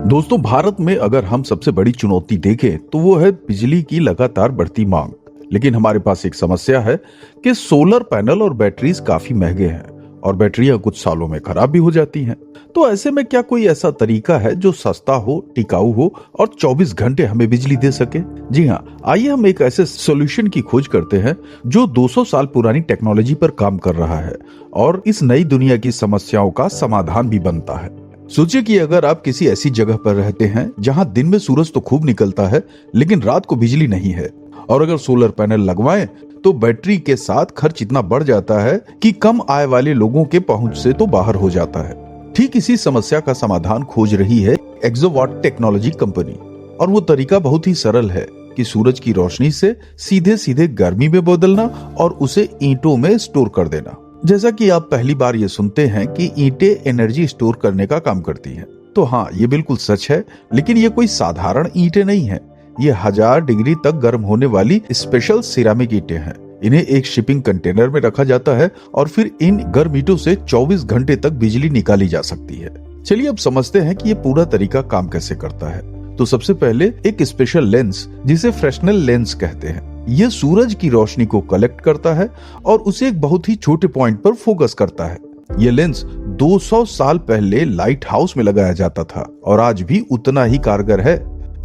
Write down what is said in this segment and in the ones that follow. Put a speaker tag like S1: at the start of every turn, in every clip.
S1: दोस्तों, भारत में अगर हम सबसे बड़ी चुनौती देखें तो वो है बिजली की लगातार बढ़ती मांग। लेकिन हमारे पास एक समस्या है कि सोलर पैनल और बैटरीज काफी महंगे हैं और बैटरियां कुछ सालों में खराब भी हो जाती हैं। तो ऐसे में क्या कोई ऐसा तरीका है जो सस्ता हो, टिकाऊ हो और 24 घंटे हमें बिजली दे सके? जी हाँ, आइए हम एक ऐसे सॉल्यूशन की खोज करते हैं जो 200 साल पुरानी टेक्नोलॉजी पर काम कर रहा है और इस नई दुनिया की समस्याओं का समाधान भी बनता है। सोचिए कि अगर आप किसी ऐसी जगह पर रहते हैं जहां दिन में सूरज तो खूब निकलता है लेकिन रात को बिजली नहीं है, और अगर सोलर पैनल लगवाएं तो बैटरी के साथ खर्च इतना बढ़ जाता है कि कम आय वाले लोगों के पहुंच से तो बाहर हो जाता है। ठीक इसी समस्या का समाधान खोज रही है एक्सोवाट टेक्नोलॉजी कंपनी, और वो तरीका बहुत ही सरल है कि सूरज की रोशनी से सीधे सीधे गर्मी में बदलना और उसे ईंटों में स्टोर कर देना। जैसा कि आप पहली बार ये सुनते हैं कि ईंटें एनर्जी स्टोर करने का काम करती हैं, तो हाँ, ये बिल्कुल सच है। लेकिन ये कोई साधारण ईंटें नहीं है, ये 1000 डिग्री तक गर्म होने वाली स्पेशल सिरामिक ईंटें हैं। इन्हें एक शिपिंग कंटेनर में रखा जाता है और फिर इन गर्म ईंटों से 24 घंटे तक बिजली निकाली जा सकती है। चलिए अब समझते हैं कि ये पूरा तरीका काम कैसे करता है। तो सबसे पहले एक स्पेशल लेंस, जिसे फ्रेशनल लेंस कहते हैं, ये सूरज की रोशनी को कलेक्ट करता है और उसे एक बहुत ही छोटे पॉइंट पर फोकस करता है। ये लेंस 200 साल पहले लाइट हाउस में लगाया जाता था और आज भी उतना ही कारगर है।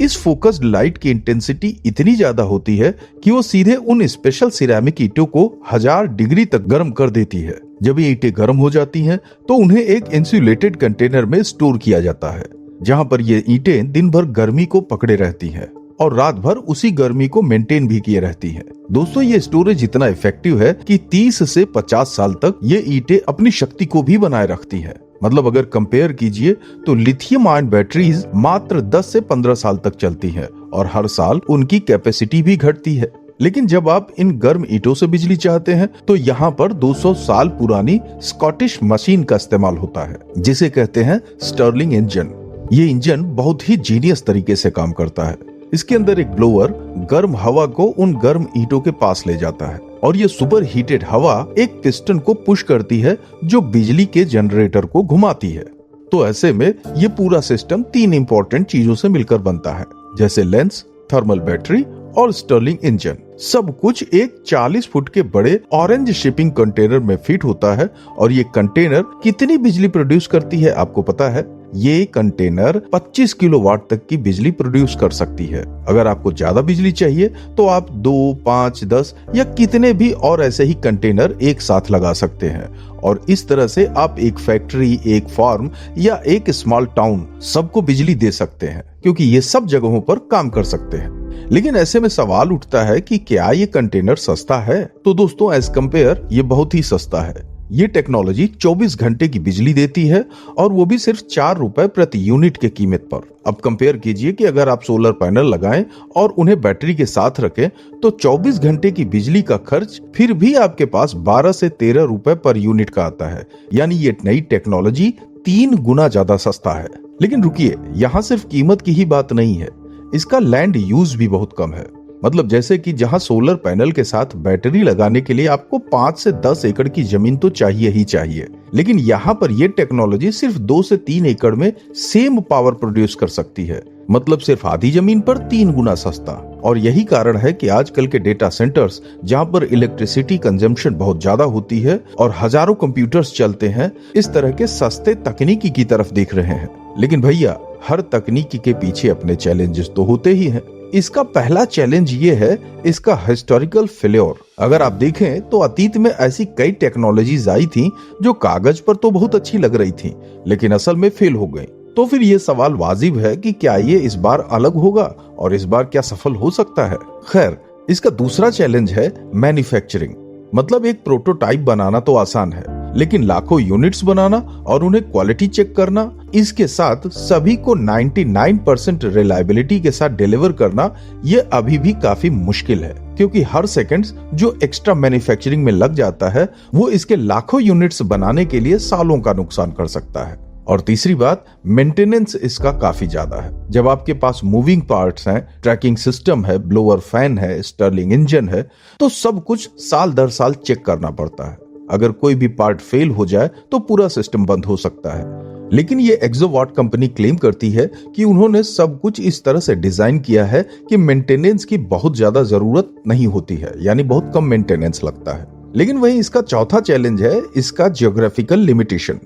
S1: इस फोकस्ड लाइट की इंटेंसिटी इतनी ज्यादा होती है कि वो सीधे उन स्पेशल सिरेमिक ईंटों को 1000 डिग्री तक गर्म कर देती है। जब ये ईंटें गर्म हो जाती हैं, तो उन्हें एक इंसुलेटेड कंटेनर में स्टोर किया जाता है, जहां पर ये ईंटें दिन भर गर्मी को पकड़े रहती हैं और रात भर उसी गर्मी को मेंटेन भी किए रहती हैं। दोस्तों, ये स्टोरेज इतना इफेक्टिव है कि 30 से 50 साल तक ये ईंटें अपनी शक्ति को भी बनाए रखती हैं। मतलब अगर कंपेयर कीजिए तो लिथियम आयन बैटरीज मात्र 10 से 15 साल तक चलती हैं और हर साल उनकी कैपेसिटी भी घटती है। लेकिन जब आप इन गर्म ईंटों से बिजली चाहते हैं तो यहाँ पर 200 साल पुरानी स्कॉटिश मशीन का इस्तेमाल होता है, जिसे कहते हैं स्टर्लिंग इंजन। ये इंजन बहुत ही जीनियस तरीके से काम करता है। इसके अंदर एक ब्लोअर गर्म हवा को उन गर्म ईंटों के पास ले जाता है और ये सुपर हीटेड हवा एक पिस्टन को पुश करती है जो बिजली के जनरेटर को घुमाती है। तो ऐसे में ये पूरा सिस्टम 3 इंपॉर्टेंट चीजों से मिलकर बनता है, जैसे लेंस, थर्मल बैटरी और स्टर्लिंग इंजन। सब कुछ एक 40 फुट के बड़े ऑरेंज शिपिंग कंटेनर में फिट होता है। और ये कंटेनर कितनी बिजली प्रोड्यूस करती है आपको पता है? ये कंटेनर 25 किलोवाट तक की बिजली प्रोड्यूस कर सकती है। अगर आपको ज्यादा बिजली चाहिए तो आप 2, 5, 10 या कितने भी और ऐसे ही कंटेनर एक साथ लगा सकते हैं और इस तरह से आप एक फैक्ट्री, एक फार्म या एक स्मॉल टाउन सबको बिजली दे सकते हैं, क्योंकि ये सब जगहों पर काम कर सकते हैं। लेकिन ऐसे में सवाल उठता है कि क्या ये कंटेनर सस्ता है? तो दोस्तों, एज कंपेयर ये बहुत ही सस्ता है। ये टेक्नोलॉजी 24 घंटे की बिजली देती है और वो भी सिर्फ 4 रुपए प्रति यूनिट के कीमत पर। अब कंपेयर कीजिए कि अगर आप सोलर पैनल लगाएं और उन्हें बैटरी के साथ रखें तो 24 घंटे की बिजली का खर्च फिर भी आपके पास 12 से 13 रुपए पर यूनिट का आता है। यानी ये नई टेक्नोलॉजी 3 गुना ज्यादा सस्ता है। लेकिन रुकिए, यहाँ सिर्फ कीमत की ही बात नहीं है, इसका लैंड यूज भी बहुत कम है। मतलब जैसे कि जहां सोलर पैनल के साथ बैटरी लगाने के लिए आपको 5 से 10 एकड़ की जमीन तो चाहिए ही चाहिए, लेकिन यहाँ पर यह टेक्नोलॉजी सिर्फ 2 से 3 एकड़ में सेम पावर प्रोड्यूस कर सकती है। मतलब सिर्फ आधी जमीन पर 3 गुना सस्ता। और यही कारण है कि आजकल के डेटा सेंटर्स, जहां पर इलेक्ट्रिसिटी कंजम्पशन बहुत ज्यादा होती है और हजारों कंप्यूटर्स चलते हैं, इस तरह के सस्ते तकनीकी की तरफ देख रहे हैं। लेकिन भैया, हर तकनीकी के पीछे अपने चैलेंजेस तो होते ही हैं। इसका पहला चैलेंज ये है इसका हिस्टोरिकल फेल्योर। अगर आप देखें तो अतीत में ऐसी कई टेक्नोलॉजीज आई थी जो कागज पर तो बहुत अच्छी लग रही थी, लेकिन असल में फेल हो गई। तो फिर ये सवाल वाजिब है कि क्या ये इस बार अलग होगा और इस बार क्या सफल हो सकता है? खैर, इसका दूसरा चैलेंज है मैन्युफैक्चरिंग। मतलब एक प्रोटोटाइप बनाना तो आसान है, लेकिन लाखों यूनिट्स बनाना और उन्हें क्वालिटी चेक करना, इसके साथ सभी को 99% रिलायबिलिटी के साथ डिलीवर करना, ये अभी भी काफी मुश्किल है। क्योंकि हर सेकंड जो एक्स्ट्रा मैन्युफैक्चरिंग में लग जाता है वो इसके लाखों यूनिट्स बनाने के लिए सालों का नुकसान कर सकता है। और तीसरी बात, मेंटेनेंस इसका काफी ज्यादा है। जब आपके पास मूविंग पार्ट्स हैं, ट्रैकिंग सिस्टम है, ब्लोअर फैन है, स्टर्लिंग इंजन है, तो सब कुछ साल दर साल चेक करना पड़ता है। अगर कोई भी पार्ट फेल हो जाए तो पूरा सिस्टम बंद हो सकता है। लेकिन ये एक्सोवाट कंपनी क्लेम करती है कि उन्होंने सब कुछ इस तरह से डिजाइन किया है कि मेंटेनेंस की बहुत ज्यादा जरूरत नहीं होती है, यानी बहुत कम मेंटेनेंस लगता है। लेकिन वहीं इसका चौथा चैलेंज है इसका जियोग्राफिकल लिमिटेशन।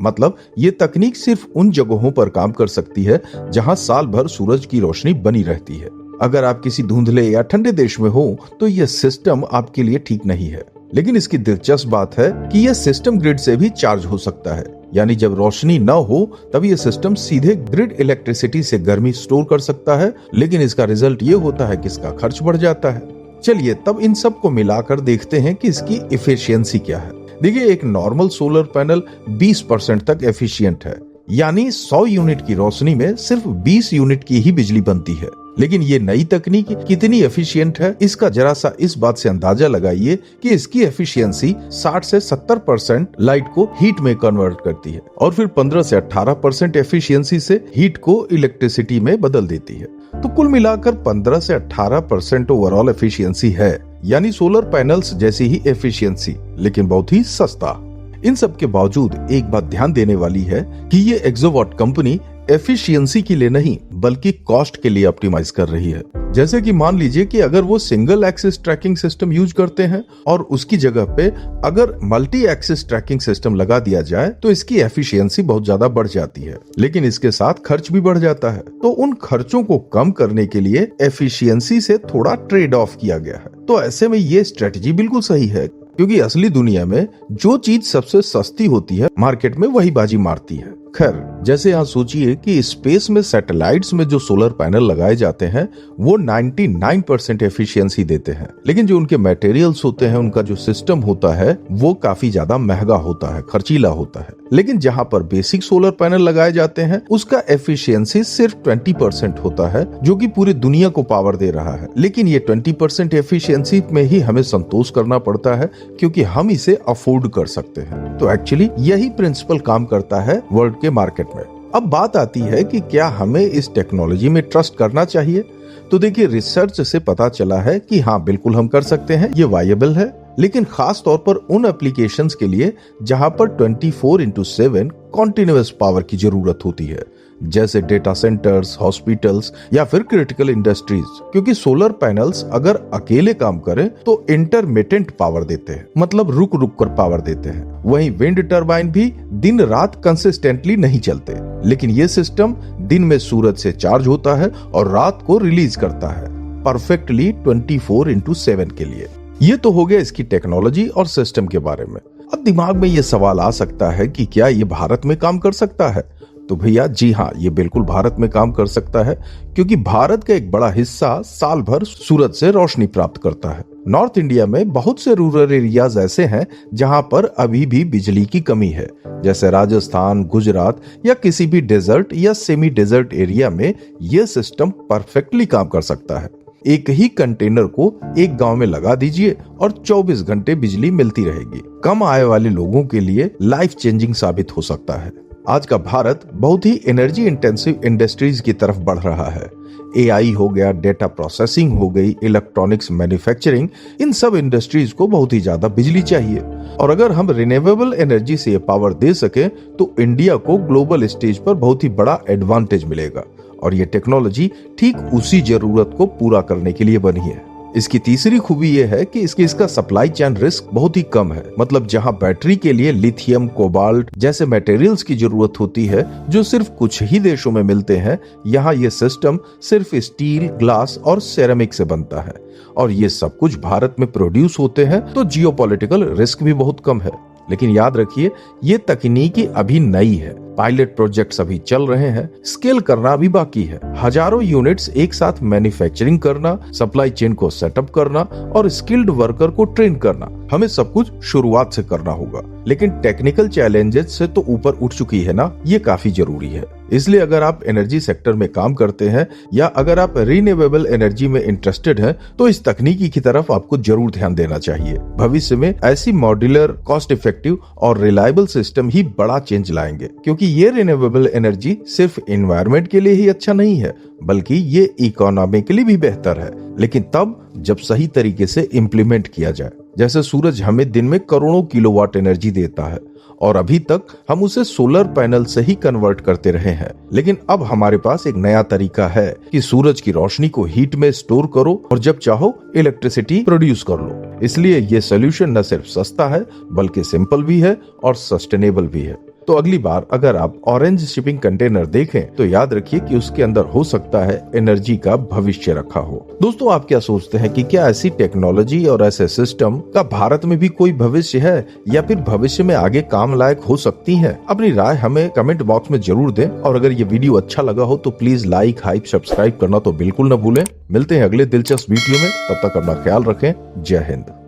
S1: मतलब ये तकनीक सिर्फ उन जगहों पर काम कर सकती है जहां साल भर सूरज की रोशनी बनी रहती है। अगर आप किसी धुंधले या ठंडे देश में हो तो यह सिस्टम आपके लिए ठीक नहीं है। लेकिन इसकी दिलचस्प बात है कि यह सिस्टम ग्रिड से भी चार्ज हो सकता है, यानी जब रोशनी न हो तब यह सिस्टम सीधे ग्रिड इलेक्ट्रिसिटी से गर्मी स्टोर कर सकता है। लेकिन इसका रिजल्ट ये होता है कि इसका खर्च बढ़ जाता है। चलिए तब इन सब को मिलाकर देखते हैं कि इसकी एफिशिएंसी क्या है। देखिए, एक नॉर्मल सोलर पैनल 20% तक एफिशिएंट है, यानी 100 यूनिट की रोशनी में सिर्फ 20 यूनिट की ही बिजली बनती है। लेकिन ये नई तकनीक कितनी एफिशिएंट है, इसका जरा सा इस बात से अंदाजा लगाइए कि इसकी एफिशिएंसी 60 से 70% लाइट को हीट में कन्वर्ट करती है और फिर 15 से 18% एफिशिएंसी से हीट को इलेक्ट्रिसिटी में बदल देती है। तो कुल मिलाकर 15 से 18% ओवरऑल एफिशिएंसी है, यानी सोलर पैनल्स जैसी ही एफिशिएंसी, लेकिन बहुत ही सस्ता। इन सब के बावजूद एक बात ध्यान देने वाली है कि ये एक्सोवाट कंपनी एफिशिएंसी के लिए नहीं बल्कि कॉस्ट के लिए ऑप्टिमाइज कर रही है। जैसे कि मान लीजिए कि अगर वो single axis tracking system use करते हैं और उसकी जगह पे अगर मल्टी एक्सिस ट्रैकिंग सिस्टम लगा दिया जाए तो इसकी एफिशिएंसी बहुत ज्यादा बढ़ जाती है, लेकिन इसके साथ खर्च भी बढ़ जाता है। तो उन खर्चों को कम करने के लिए एफिशिएंसी से थोड़ा ट्रेड ऑफ किया गया है। तो ऐसे में ये स्ट्रेटजी बिल्कुल सही है, क्योंकि असली दुनिया में जो चीज सबसे सस्ती होती है मार्केट में वही बाजी मारती है। खैर, जैसे यहाँ सोचिए कि स्पेस में सैटेलाइट्स में जो सोलर पैनल लगाए जाते हैं वो 99% एफिशिएंसी देते हैं, लेकिन जो उनके मटेरियल्स होते हैं, उनका जो सिस्टम होता है वो काफी ज्यादा महंगा होता है, खर्चीला होता है। लेकिन जहाँ पर बेसिक सोलर पैनल लगाए जाते हैं उसका एफिशिएंसी सिर्फ 20% होता है, जो कि पूरी दुनिया को पावर दे रहा है। लेकिन ये 20% एफिशिएंसी में ही हमें संतोष करना पड़ता है, क्योंकि हम इसे अफोर्ड कर सकते हैं। तो एक्चुअली यही प्रिंसिपल काम करता है वर्ल्ड के मार्केट में। अब बात आती है कि क्या हमें इस टेक्नोलॉजी में ट्रस्ट करना चाहिए। तो देखिए, रिसर्च से पता चला है कि हाँ, बिल्कुल हम कर सकते हैं, ये वायबल है, लेकिन खास तौर पर उन एप्लीकेशंस के लिए जहां पर 24/7 कॉन्टिन्यूअस पावर की जरूरत होती है, जैसे डेटा सेंटर्स, हॉस्पिटल्स या फिर क्रिटिकल इंडस्ट्रीज। क्योंकि सोलर पैनल्स अगर अकेले काम करें तो इंटरमिटेंट पावर देते हैं, मतलब रुक रुक कर पावर देते हैं। वहीं विंड टरबाइन भी दिन रात कंसिस्टेंटली नहीं चलते, लेकिन ये सिस्टम दिन में सूरज से चार्ज होता है और रात को रिलीज करता है, परफेक्टली 24/7 के लिए। ये तो हो गया इसकी टेक्नोलॉजी और सिस्टम के बारे में। अब दिमाग में ये सवाल आ सकता है कि क्या ये भारत में काम कर सकता है। तो भैया जी हाँ, ये बिल्कुल भारत में काम कर सकता है, क्योंकि भारत का एक बड़ा हिस्सा साल भर सूरज से रोशनी प्राप्त करता है। नॉर्थ इंडिया में बहुत से रूरल एरियाज ऐसे हैं जहां पर अभी भी बिजली की कमी है, जैसे राजस्थान, गुजरात या किसी भी डेजर्ट या सेमी डेजर्ट एरिया में यह सिस्टम परफेक्टली काम कर सकता है। एक ही कंटेनर को एक गांव में लगा दीजिए और 24 घंटे बिजली मिलती रहेगी। कम आय वाले लोगों के लिए लाइफ चेंजिंग साबित हो सकता है। आज का भारत बहुत ही एनर्जी इंटेंसिव इंडस्ट्रीज की तरफ बढ़ रहा है। एआई हो गया, डेटा प्रोसेसिंग हो गई, इलेक्ट्रॉनिक्स मैन्युफैक्चरिंग, इन सब इंडस्ट्रीज को बहुत ही ज्यादा बिजली चाहिए। और अगर हम रिन्यूएबल एनर्जी से ये पावर दे सके तो इंडिया को ग्लोबल स्टेज पर बहुत ही बड़ा एडवांटेज मिलेगा। और ये टेक्नोलॉजी ठीक उसी जरूरत को पूरा करने के लिए बनी है। इसकी तीसरी खूबी यह है कि इसका सप्लाई चेन रिस्क बहुत ही कम है। मतलब जहां बैटरी के लिए लिथियम, कोबाल्ट जैसे मटेरियल्स की जरूरत होती है जो सिर्फ कुछ ही देशों में मिलते हैं, यहाँ ये सिस्टम सिर्फ स्टील, ग्लास और सेरेमिक से बनता है और ये सब कुछ भारत में प्रोड्यूस होते हैं, तो जियोपॉलिटिकल रिस्क भी बहुत कम है। लेकिन याद रखिए, ये तकनीकी अभी नई है, पायलट प्रोजेक्ट्स अभी चल रहे हैं, स्केल करना भी बाकी है। हजारों यूनिट्स एक साथ मैन्युफैक्चरिंग करना, सप्लाई चेन को सेटअप करना और स्किल्ड वर्कर को ट्रेन करना, हमें सब कुछ शुरुआत से करना होगा। लेकिन टेक्निकल चैलेंजेस से तो ऊपर उठ चुकी है ना, ये काफी जरूरी है। इसलिए अगर आप एनर्जी सेक्टर में काम करते हैं या अगर आप रिन्यूएबल एनर्जी में इंटरेस्टेड हैं, तो इस तकनीकी की तरफ आपको जरूर ध्यान देना चाहिए। भविष्य में ऐसी मॉड्यूलर, कॉस्ट इफेक्टिव और रिलायबल सिस्टम ही बड़ा चेंज लाएंगे, क्योंकि ये रिन्यूएबल एनर्जी सिर्फ एनवायरनमेंट के लिए ही अच्छा नहीं है, बल्कि ये इकोनॉमी के लिए भी बेहतर है, लेकिन तब जब सही तरीके से इम्प्लीमेंट किया जाए। जैसे सूरज हमें दिन में करोड़ों किलोवाट एनर्जी देता है और अभी तक हम उसे सोलर पैनल से ही कन्वर्ट करते रहे हैं, लेकिन अब हमारे पास एक नया तरीका है कि सूरज की रोशनी को हीट में स्टोर करो और जब चाहो इलेक्ट्रिसिटी प्रोड्यूस कर लो। इसलिए ये सोल्यूशन न सिर्फ सस्ता है बल्कि सिंपल भी है और सस्टेनेबल भी है। तो अगली बार अगर आप ऑरेंज शिपिंग कंटेनर देखें तो याद रखिए कि उसके अंदर हो सकता है एनर्जी का भविष्य रखा हो। दोस्तों, आप क्या सोचते हैं कि क्या ऐसी टेक्नोलॉजी और ऐसे सिस्टम का भारत में भी कोई भविष्य है या फिर भविष्य में आगे काम लायक हो सकती है? अपनी राय हमें कमेंट बॉक्स में जरूर दें और अगर ये वीडियो अच्छा लगा हो तो प्लीज लाइक, हाइप, सब्सक्राइब करना तो बिल्कुल न भूलें। मिलते हैं अगले दिलचस्प वीडियो में, तब तक अपना ख्याल रखें। जय हिंद।